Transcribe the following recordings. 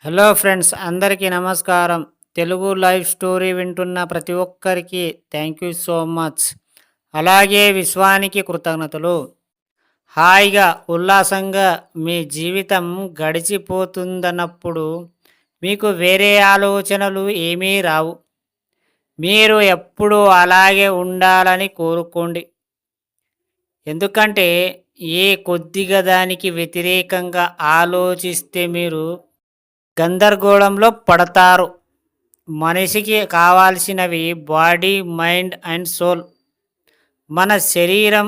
Hello friends, అందరికీ నమస్కారం. Telugu live story వింటున్న ప్రతి ఒక్కరికి థ్యాంక్ యూ సో మచ్. అలాగే విశ్వానికి కృతజ్ఞతలు. హాయిగా, ఉల్లాసంగా మీ జీవితం గడిచిపోతుందన్నప్పుడు మీకు వేరే ఆలోచనలు ఏమీ రావు. మీరు ఎప్పుడూ అలాగే ఉండాలని కోరుకోండి. ఎందుకంటే కొద్దిగా దానికి వ్యతిరేకంగా ఆలోచిస్తే మీరు గందరగోళంలో పడతారు. మనిషికి కావాల్సినవి బాడీ, మైండ్ అండ్ సోల్. మన శరీరం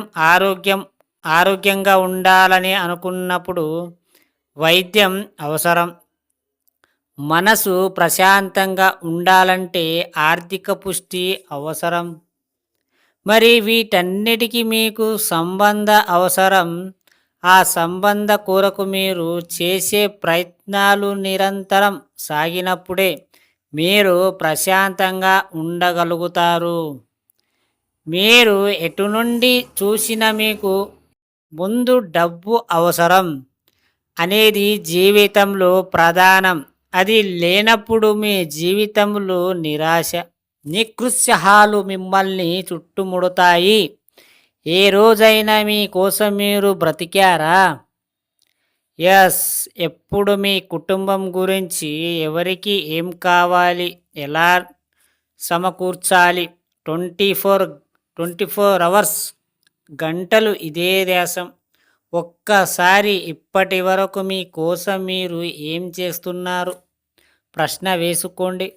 ఆరోగ్యంగా ఉండాలని అనుకున్నప్పుడు వైద్యం అవసరం. మనసు ప్రశాంతంగా ఉండాలంటే ఆర్థిక పుష్టి అవసరం. మరి వీటన్నిటికీ మీకు సంబంధ అవసరం. ఆ సంబంధ కొరకు మీరు చేసే ప్రయత్నాలు నిరంతరం సాగినప్పుడే మీరు ప్రశాంతంగా ఉండగలుగుతారు. మీరు ఎటు నుండి చూసినా మీకు ముందు డబ్బు అవసరం అనేది జీవితంలో ప్రధానం. అది లేనప్పుడు మీ జీవితంలో నిరాశ, నికృత్సాహాలు మిమ్మల్ని చుట్టుముడతాయి. ఏ రోజైనా మీ కోసం మీరు బ్రతికారా? ఎస్. ఎప్పుడు మీ కుటుంబం గురించి, ఎవరికి ఏం కావాలి, ఎలా సమకూర్చాలి, 24 అవర్స్, గంటలు ఇదే దేశం. ఒక్కసారి ఇప్పటి వరకు మీ కోసం మీరు ఏం చేస్తున్నారు ప్రశ్న వేసుకోండి.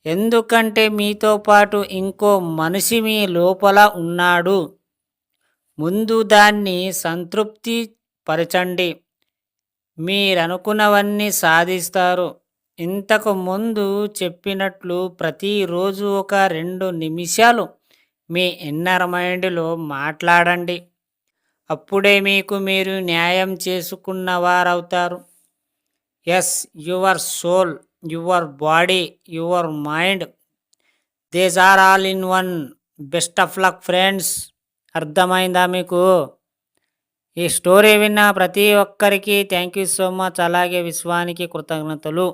ఎందుకంటే మీతో పాటు ఇంకో మనిషి మీ లోపల ఉన్నాడు. ముందు దాన్ని సంతృప్తి పరచండి. మీరనుకున్నవన్నీ సాధిస్తారు. ఇంతకు ముందు చెప్పినట్లు ప్రతిరోజు ఒక 2 నిమిషాలు మీ ఇన్నర్ మైండ్లో మాట్లాడండి. అప్పుడే మీకు మీరు న్యాయం చేసుకున్నవారవుతారు. Yes, your soul, your body, your mind, these are all in one. Best of luck friends. అర్థమైందా మీకు? ఈ స్టోరీ విన్న ప్రతి ఒక్కరికి థ్యాంక్ యూ సో మచ్. అలాగే విశ్వానికి కృతజ్ఞతలు.